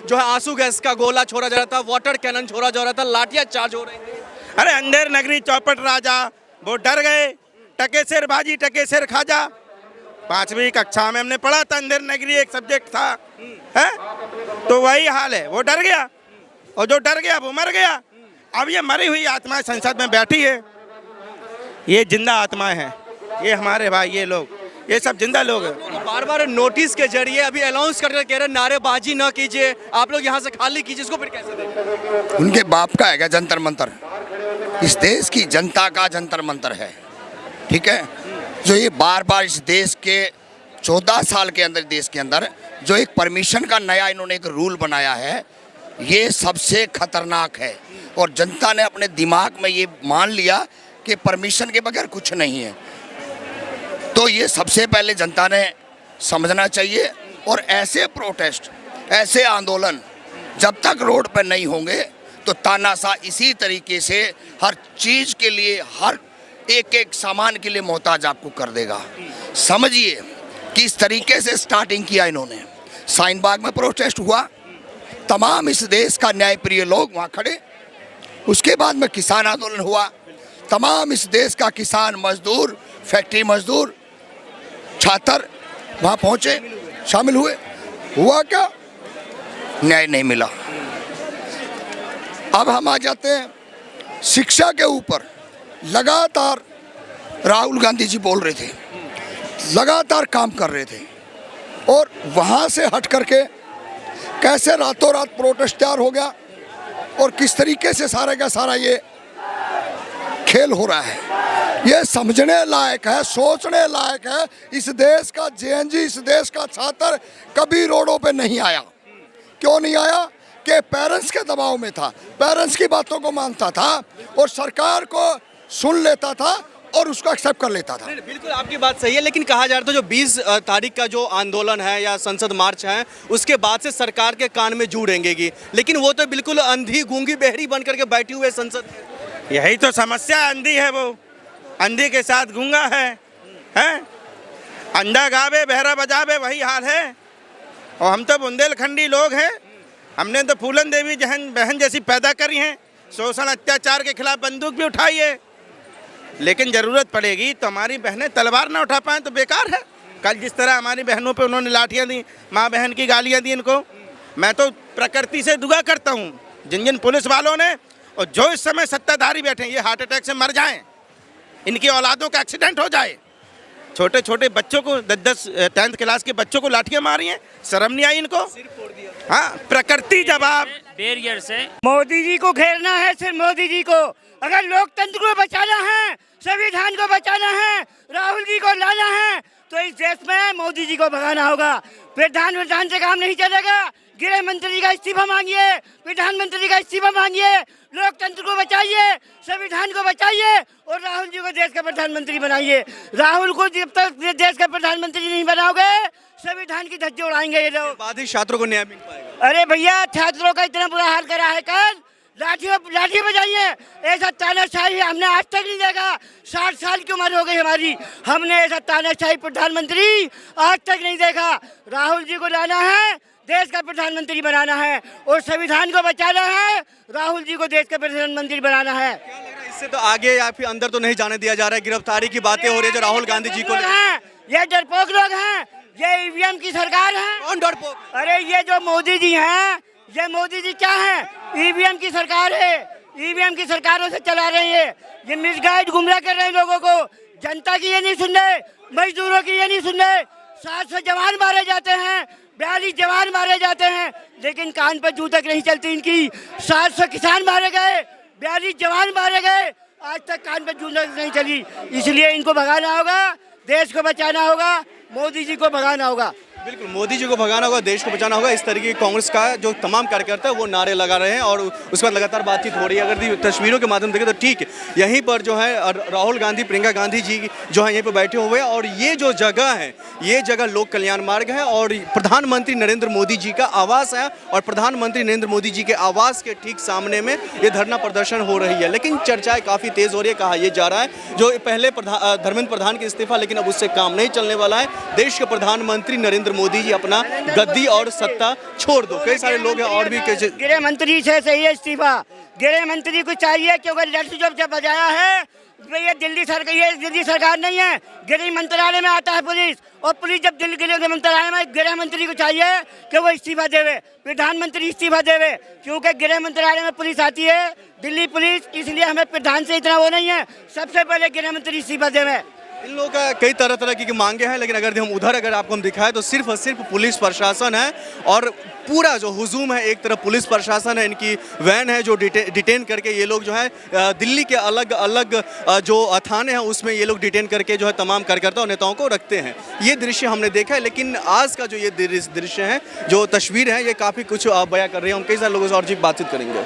जो है आंसू गैस का गोला छोड़ा जा रहा था, वाटर कैनन छोड़ा जा रहा था, लाठियां चार्ज हो रही थी। अरे अंधेर नगरी चौपट राजा वो डर गए, टके सिर बाजी टके सिर खाजा। 5वीं कक्षा में हमने पढ़ा था, अंधेर नगरी एक सब्जेक्ट था, है? तो वही हाल है, वो डर गया और जो डर गया वो मर गया। अब ये मरी हुई आत्माएं संसद में बैठी है, ये जिंदा आत्माएं हैं, ये हमारे भाई, ये लोग, ये सब जिंदा लोग हैं। तो बार बार नोटिस के जरिए अभी अनाउंस करके कह रहे हैं नारेबाजी न कीजिए, आप लोग यहाँ से खाली कीजिए, इसको फिर कैसे देखें? उनके बाप का है जंतर मंतर, इस देश की जनता का जंतर मंतर है, ठीक है। जो ये बार बार इस देश के 14 साल के अंदर, देश के अंदर जो एक परमिशन का नया इन्होंने एक रूल बनाया है, ये सबसे खतरनाक है। और जनता ने अपने दिमाग में ये मान लिया कि परमिशन के बगैर कुछ नहीं है। तो ये सबसे पहले जनता ने समझना चाहिए। और ऐसे प्रोटेस्ट, ऐसे आंदोलन जब तक रोड पर नहीं होंगे तो तानाशाह इसी तरीके से हर चीज़ के लिए, हर एक एक सामान के लिए मोहताज आपको कर देगा। समझिए कि इस तरीके से स्टार्टिंग किया इन्होंने। शाहीन बाग में प्रोटेस्ट हुआ, तमाम इस देश का न्यायप्रिय लोग वहाँ खड़े। उसके बाद में किसान आंदोलन हुआ, तमाम इस देश का किसान, मजदूर, फैक्ट्री मजदूर, छात्र वहाँ पहुँचे, शामिल हुए। हुआ क्या? न्याय नहीं मिला। अब हम आ जाते हैं शिक्षा के ऊपर। लगातार राहुल गांधी जी बोल रहे थे, लगातार काम कर रहे थे, और वहाँ से हट करके कैसे रातों रात प्रोटेस्ट तैयार हो गया और किस तरीके से सारे का सारा ये खेल हो रहा है। ये समझने लायक है, सोचने लायक है। इस देश का जेएनजी, इस देश का छात्र कभी रोडों पे नहीं आया। क्यों नहीं आया? कि पेरेंट्स के दबाव में था, पेरेंट्स की बातों को मानता था और सरकार को सुन लेता था और उसको एक्सेप्ट कर लेता था। बिल्कुल आपकी बात सही है, लेकिन कहा जा रहा था जो 20 तारीख का जो आंदोलन है या संसद मार्च है, उसके बाद से सरकार के कान में जू रेंगेगी, लेकिन वो तो बिल्कुल अंधी गूंगी बहरी बन करके बैठी हुए संसद में। यही तो समस्या, अंधी है वो, अंधी के साथ गूंगा है, हैं? अंधा गावे बहरा बजावे, वही हाल है। और हम तो बुंदेलखंडी लोग हैं, हमने तो फूलन देवी बहन जैसी पैदा करी हैं, शोषण अत्याचार के खिलाफ बंदूक भी उठाई है, लेकिन ज़रूरत पड़ेगी तो हमारी बहनें तलवार ना उठा पाएँ तो बेकार है। कल जिस तरह हमारी बहनों पे उन्होंने लाठियाँ दी, माँ बहन की गालियाँ दी इनको, मैं तो प्रकृति से दुआ करता हूँ जिन जिन पुलिस वालों ने और जो इस समय सत्ताधारी बैठे हैं, ये हार्ट अटैक से मर जाएं, इनकी औलादों का एक्सीडेंट हो जाए। छोटे छोटे बच्चों को 10 10th क्लास के बच्चों को लाठियाँ मारी हैं, शर्म नहीं आई इनको? हाँ, प्रकृति जवाब बैरियर से मोदी जी को घेरना है, सिर्फ मोदी जी को। अगर लोकतंत्र को बचाना है, संविधान को बचाना है, राहुल जी को लाना है, तो इस देश में मोदी जी को भगाना होगा। प्रधान से काम नहीं चलेगा। गृह मंत्री का इस्तीफा मांगिए, प्रधानमंत्री का इस्तीफा मांगिए, लोकतंत्र को बचाइए, संविधान को बचाइए और राहुल जी को देश का प्रधानमंत्री बनाइए। राहुल को जब तक देश का प्रधानमंत्री नहीं बनाओगे, संविधान की धज्जी उड़ाएंगे ये लोग। बाद ही छात्रों को न्याय मिल पाएगा। अरे भैया, छात्रों का इतना बुरा हाल करा है, कल लाठी बजाइए। ऐसा तानाशाही हमने आज तक नहीं देखा। 60 साल की उम्र हो गई हमारी, हमने ऐसा तानाशाही प्रधानमंत्री आज तक नहीं देखा। राहुल जी को लाना है, देश का प्रधानमंत्री बनाना है और संविधान को बचाना है, राहुल जी को देश का प्रधानमंत्री बनाना है। क्या लग रहा है इससे तो आगे या फिर अंदर तो नहीं जाने दिया जा रहा है? गिरफ्तारी की बातें हो रही है जो राहुल गांधी जी को हैं, ये डरपोक लोग हैं, ये ईवीएम की सरकार है। कौन डरपोक? अरे ये जो मोदी जी हैं, ये मोदी जी क्या है? ईवीएम की सरकार है, ईवीएम की सरकारों से चला रहे हैं। ये मिसगाइड गुमराह कर रहे हैं लोगों को। जनता की ये नहीं सुन रहे, मजदूरों की ये नहीं सुन रहे। 700 जवान मारे जाते हैं, 42 जवान मारे जाते हैं, लेकिन कान पर जू तक नहीं चलती इनकी। 700 किसान मारे गए, 42 जवान मारे गए, आज तक कान पर जू तक नहीं चली। इसलिए इनको भगाना होगा, देश को बचाना होगा, मोदी जी को भगाना होगा। बिल्कुल, मोदी जी को भगाना होगा, देश को बचाना होगा। इस तरीके की कांग्रेस का जो तमाम कार्यकर्ता है वो नारे लगा रहे हैं और उसके बाद लगातार बातचीत हो रही है। अगर तस्वीरों के माध्यम से देखें तो ठीक यहीं पर जो है राहुल गांधी, प्रियंका गांधी जी जो है यहीं पर बैठे हुए हैं और ये जो जगह है, ये जगह लोक कल्याण मार्ग है और प्रधानमंत्री नरेंद्र मोदी जी का आवास है और प्रधानमंत्री नरेंद्र मोदी जी के आवास के ठीक सामने में ये धरना प्रदर्शन हो रही है। लेकिन चर्चाएं काफ़ी तेज़ हो रही है। कहा यह जा रहा है जो पहले धर्मेंद्र प्रधान के इस्तीफा, लेकिन अब उससे काम नहीं चलने वाला है। देश के प्रधानमंत्री नरेंद्र नरेंद्र मोदी जी अपना गद्दी और सत्ता छोड़ दो। कई सारे लोग हैं और भी कैसे गृह मंत्री से सही है इस्तीफा। गृह मंत्री को चाहिए क्योंकि लठ जब बजाया है तो ये दिल्ली सरकार नहीं है, गृह मंत्रालय में आता है पुलिस, और पुलिस जब दिल्ली गृह मंत्रालय में गृह मंत्री को चाहिए कि वो इस्तीफा देवे, प्रधानमंत्री इस्तीफा देवे, क्योंकि गृह मंत्रालय में पुलिस आती है दिल्ली पुलिस, इसलिए हमें प्रधान से इतना वो नहीं है, सबसे पहले गृह मंत्री इस्तीफा देवे। इन लोगों का कई तरह की मांगे हैं, लेकिन अगर हम उधर अगर आपको हम दिखाएं तो सिर्फ और सिर्फ पुलिस प्रशासन है और पूरा जो हुजूम है, एक तरफ पुलिस प्रशासन है, इनकी वैन है जो डिटेन करके ये लोग जो है दिल्ली के अलग अलग जो थाने हैं उसमें ये लोग डिटेन करके जो है तमाम कार्यकर्ता और नेताओं को रखते हैं। ये दृश्य हमने देखा है, लेकिन आज का जो ये दृश्य है, जो तस्वीर है, ये काफ़ी कुछ बयां कर रही है। हम कई सारे लोगों से और जी बातचीत करेंगे।